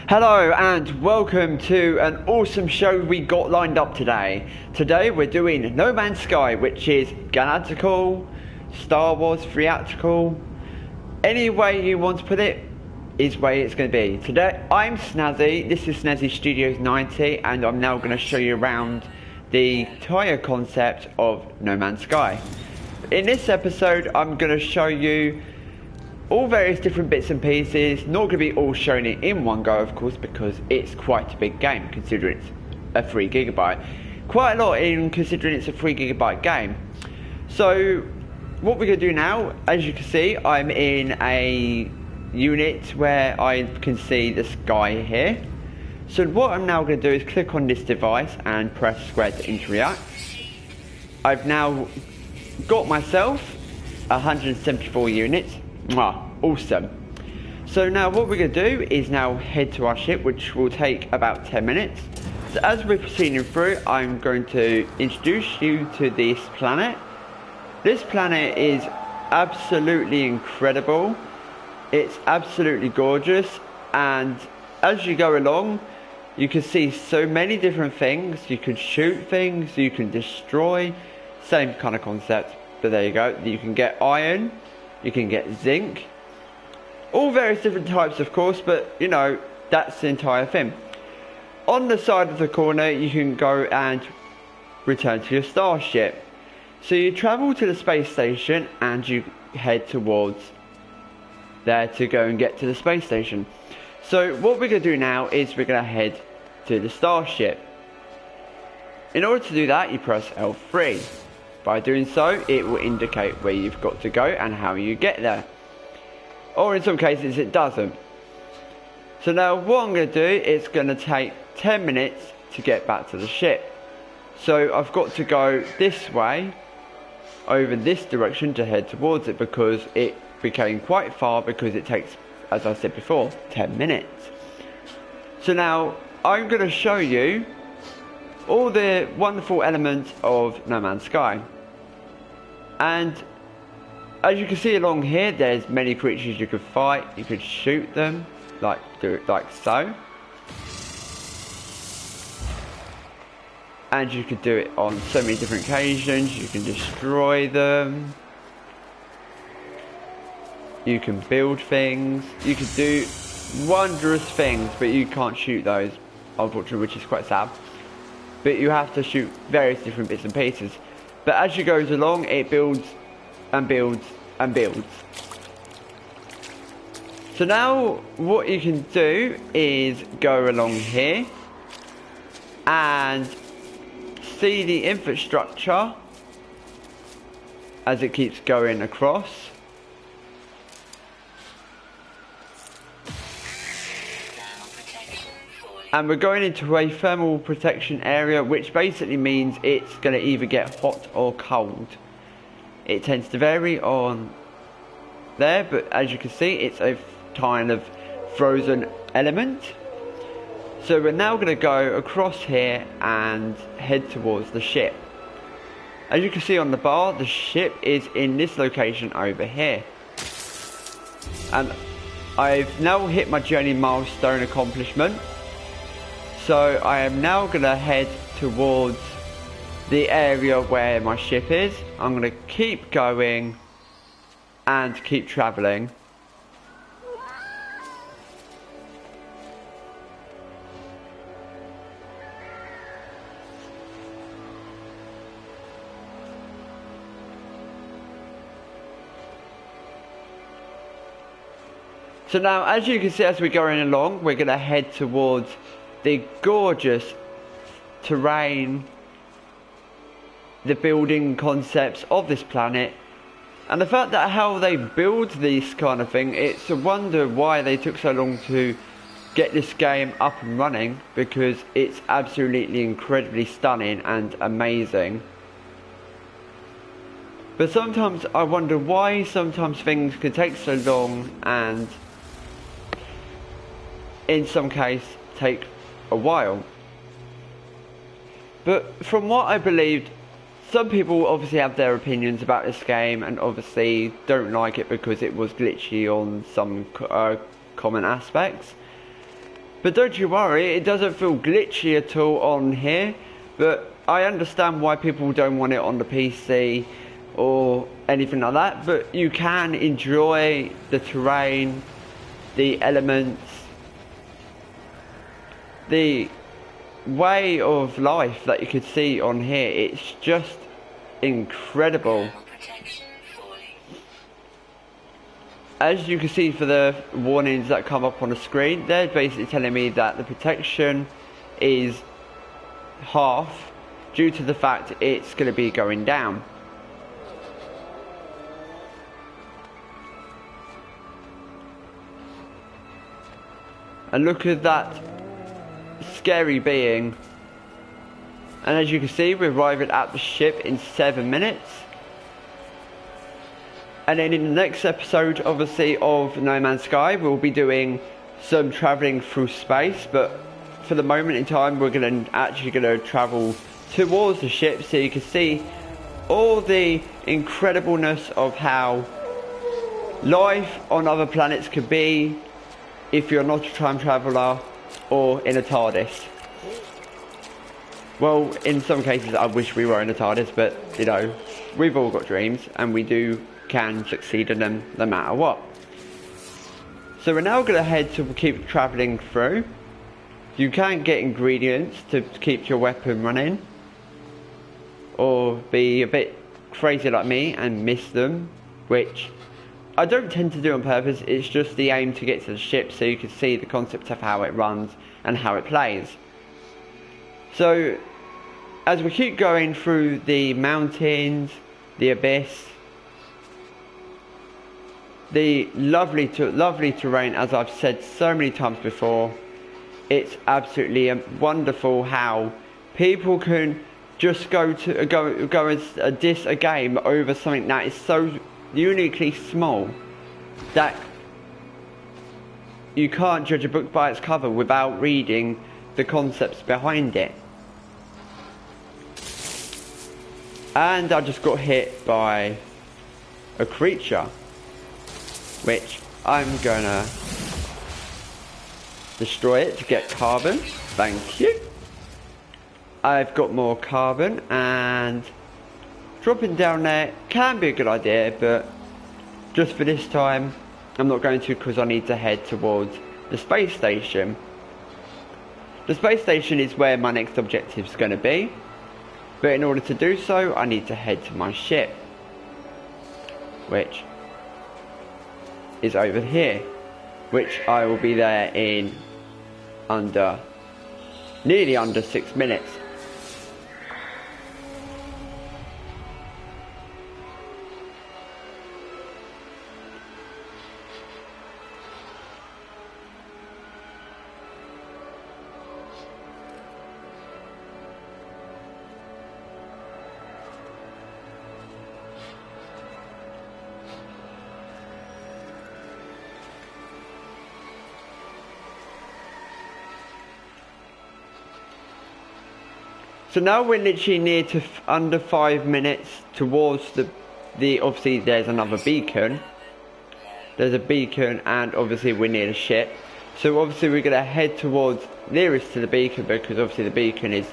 Hello and welcome to an awesome show we got lined up today. Today we're doing No Man's Sky, which is Galactical, Star Wars theatrical. Any way you want to put it is way it's going to be. Today I'm Snazzy, this is Snazzy Studios 90, and I'm now going to show you around the entire concept of No Man's Sky. In this episode I'm going to show you all various different bits and pieces, not going to be all shown in one go of course, because it's quite a big game considering it's a 3GB. Quite a lot in considering it's a 3GB game. So what we're going to do now, as you can see, I'm in a unit where I can see the sky here. So what I'm now going to do is click on this device and press square to interact. I've now got myself 174 units. Awesome. So now what we're going to do is now head to our ship, which will take about 10 minutes. So as we're proceeding through, I'm going to introduce you to this planet. This planet is absolutely incredible. It's absolutely gorgeous, and as you go along you can see so many different things. You can shoot things, you can destroy, same kind of concept, but there you go. You can get iron, you can get zinc, all various different types of course, but you know, that's the entire thing. On the side of the corner you can go and return to your starship. So you travel to the space station and you head towards there to go and get to the space station. So what we're going to do now is we're going to head to the starship. In order to do that you press L3. By doing so it will indicate where you've got to go and how you get there. Or in some cases it doesn't. So now what I'm going to do is going to take 10 minutes to get back to the ship. So I've got to go this way, over this direction to head towards it, because it became quite far, because it takes, as I said before, 10 minutes. So now I'm going to show you all the wonderful elements of No Man's Sky. And as you can see along here, there's many creatures you could fight. You could shoot them, do it like so. And you could do it on so many different occasions. You can destroy them. You can build things. You could do wondrous things, but you can't shoot those, unfortunately, which is quite sad. But you have to shoot various different bits and pieces. But as you go along, it builds and builds and builds. So now what you can do is go along here and see the infrastructure as it keeps going across. And we're going into a thermal protection area, which basically means it's going to either get hot or cold. It tends to vary on there, but as you can see it's a kind of frozen element. So we're now going to go across here and head towards the ship. As you can see on the bar, the ship is in this location over here. And I've now hit my journey milestone accomplishment. So I am now going to head towards the area where my ship is. I'm going to keep going and keep travelling. So now as you can see, as we're going along, we're going to head towards the gorgeous terrain, the building concepts of this planet, and the fact that how they build this kind of thing, it's a wonder why they took so long to get this game up and running, because it's absolutely incredibly stunning and amazing. But sometimes I wonder why sometimes things can take so long and in some case take a while. But from what I believed, some people obviously have their opinions about this game and obviously don't like it because it was glitchy on some common aspects. But don't you worry, it doesn't feel glitchy at all on here. But I understand why people don't want it on the PC or anything like that. But you can enjoy the terrain, the elements, the way of life that you could see on here. It's just incredible. As you can see for the warnings that come up on the screen, they're basically telling me that the protection is half due to the fact it's going to be going down. And look at that scary being. And as you can see, we're arriving at the ship in 7 minutes. And then in the next episode, obviously, of No Man's Sky, we'll be doing some travelling through space. But for the moment in time, we're actually going to travel towards the ship so you can see all the incredibleness of how life on other planets could be if you're not a time traveller or in a TARDIS. Well, in some cases I wish we were in a TARDIS, but you know, we've all got dreams and we can succeed in them no matter what. So we're now going to head to keep travelling through. You can get ingredients to keep your weapon running, or be a bit crazy like me and miss them, which I don't tend to do on purpose. It's just the aim to get to the ship so you can see the concept of how it runs and how it plays. So as we keep going through the mountains, the abyss, the lovely terrain, as I've said so many times before, it's absolutely wonderful how people can just go and diss a game over something that is so uniquely small that you can't judge a book by its cover without reading the concepts behind it. And I just got hit by a creature, which I'm gonna destroy it to get carbon. Thank you. I've got more carbon, and dropping down there can be a good idea, but just for this time I'm not going to, because I need to head towards the space station. The space station is where my next objective is going to be, but in order to do so I need to head to my ship, which is over here, which I will be there in nearly under 6 minutes. So now we're literally near to under 5 minutes towards the obviously there's another beacon. There's a beacon, and obviously we're near the ship. So obviously we're going to head towards nearest to the beacon, because obviously the beacon is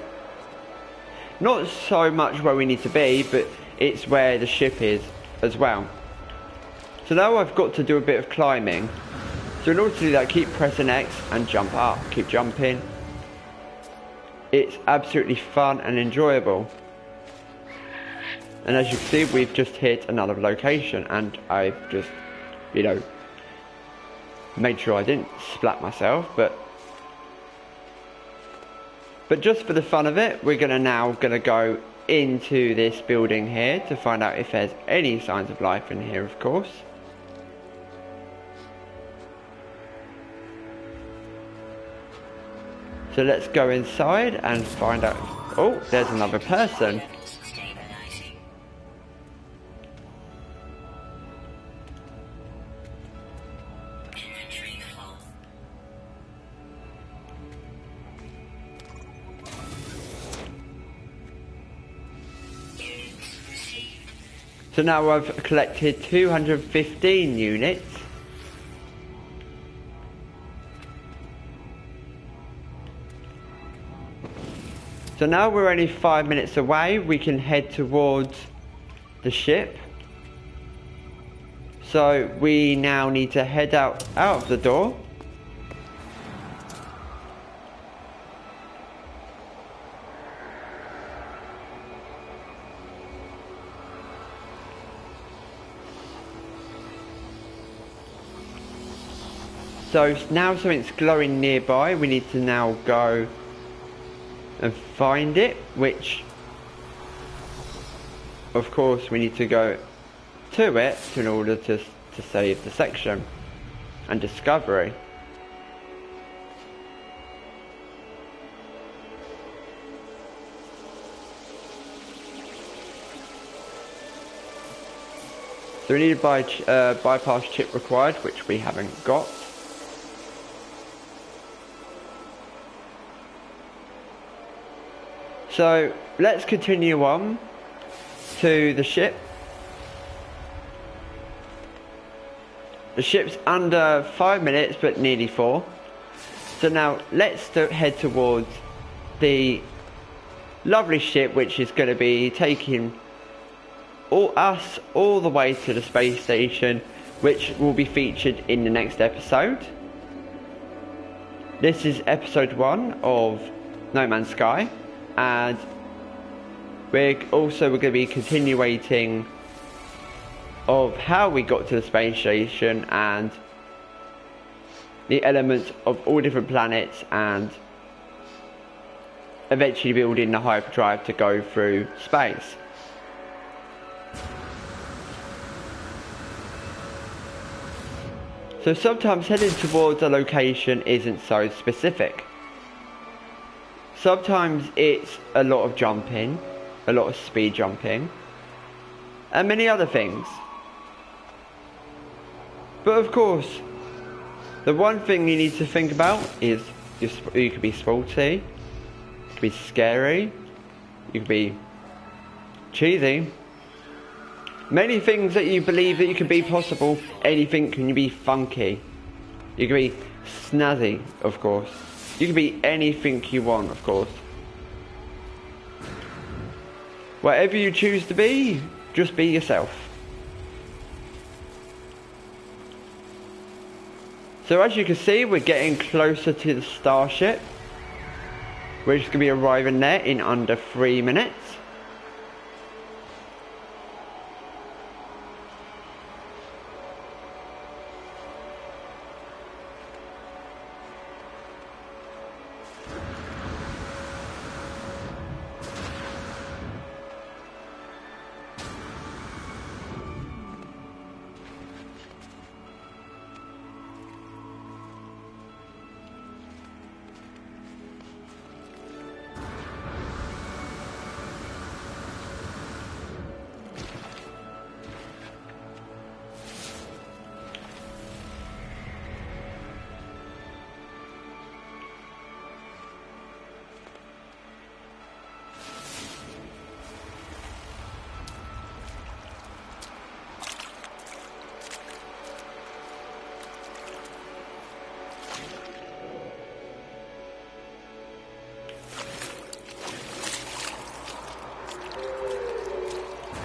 not so much where we need to be, but it's where the ship is as well. So now I've got to do a bit of climbing. So in order to do that, keep pressing X and jump up, keep jumping. It's absolutely fun and enjoyable. And as you can see, we've just hit another location, and I've just, you know, made sure I didn't splat myself, but just for the fun of it, we're now gonna go into this building here to find out if there's any signs of life in here, of course. So let's go inside and find out. Oh, there's another person. So now I've collected 215 units. So now we're only 5 minutes away. We can head towards the ship. So we now need to head out of the door. So now something's glowing nearby. We need to now go and find it, which of course we need to go to it in order to save the section and discovery. So we need to bypass chip required, which we haven't got. So let's continue on to the ship. The ship's under 5 minutes, but nearly 4. So now let's head towards the lovely ship, which is going to be taking us all the way to the space station, which will be featured in the next episode. This is episode 1 of No Man's Sky. And we're going to be continuating of how we got to the space station and the elements of all different planets, and eventually building the hyperdrive to go through space. So sometimes heading towards a location isn't so specific. Sometimes it's a lot of jumping, a lot of speed jumping, and many other things. But of course, the one thing you need to think about is you could be sporty, you could be scary, you could be cheesy. Many things that you believe that you can be possible. Anything can be funky. You can be snazzy, of course. You can be anything you want, of course. Whatever you choose to be, just be yourself. So as you can see, we're getting closer to the starship. We're just going to be arriving there in under 3 minutes.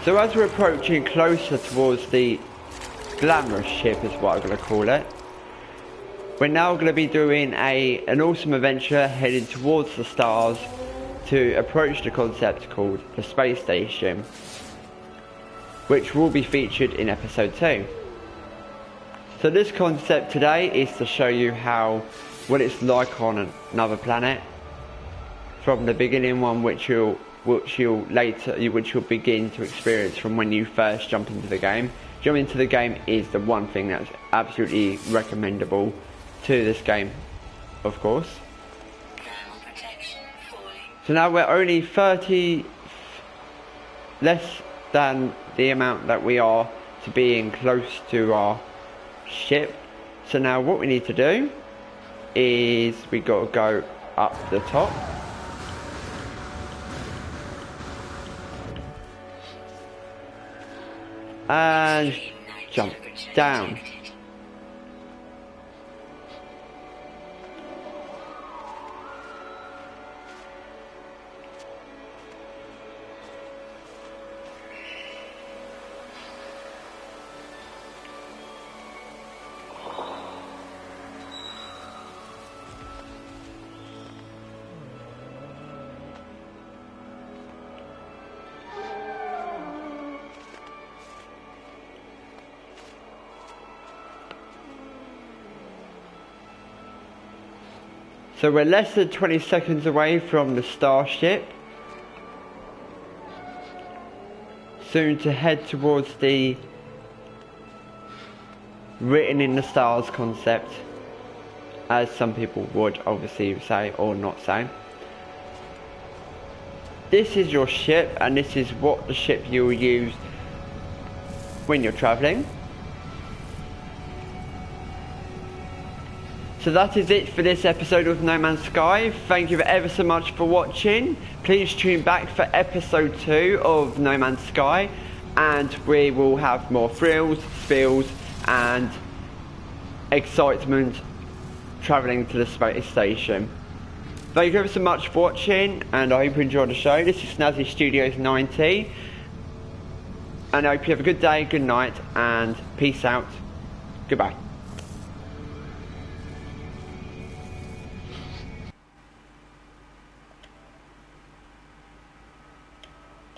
So as we're approaching closer towards the glamorous ship is what I'm going to call it, we're now going to be doing an awesome adventure heading towards the stars to approach the concept called the space station, which will be featured in episode 2. So this concept today is to show you what it's like on another planet, from the beginning one which you'll begin to experience from when you first jump into the game. Jumping into the game is the one thing that's absolutely recommendable to this game, of course. So now we're only 30 less than the amount that we are to being close to our ship. So now what we need to do is we got to go up the top. And jump down. So we're less than 20 seconds away from the Starship. Soon to head towards the written in the stars concept, as some people would obviously say or not say. This is your ship, and this is what the ship you will use when you're travelling. So that is it for this episode of No Man's Sky. Thank you ever so much for watching. Please tune back for episode 2 of No Man's Sky, and we will have more thrills, spills and excitement travelling to the space station. Thank you ever so much for watching, and I hope you enjoyed the show. This is Snazzy Studios 90, and I hope you have a good day, good night, and peace out. Goodbye.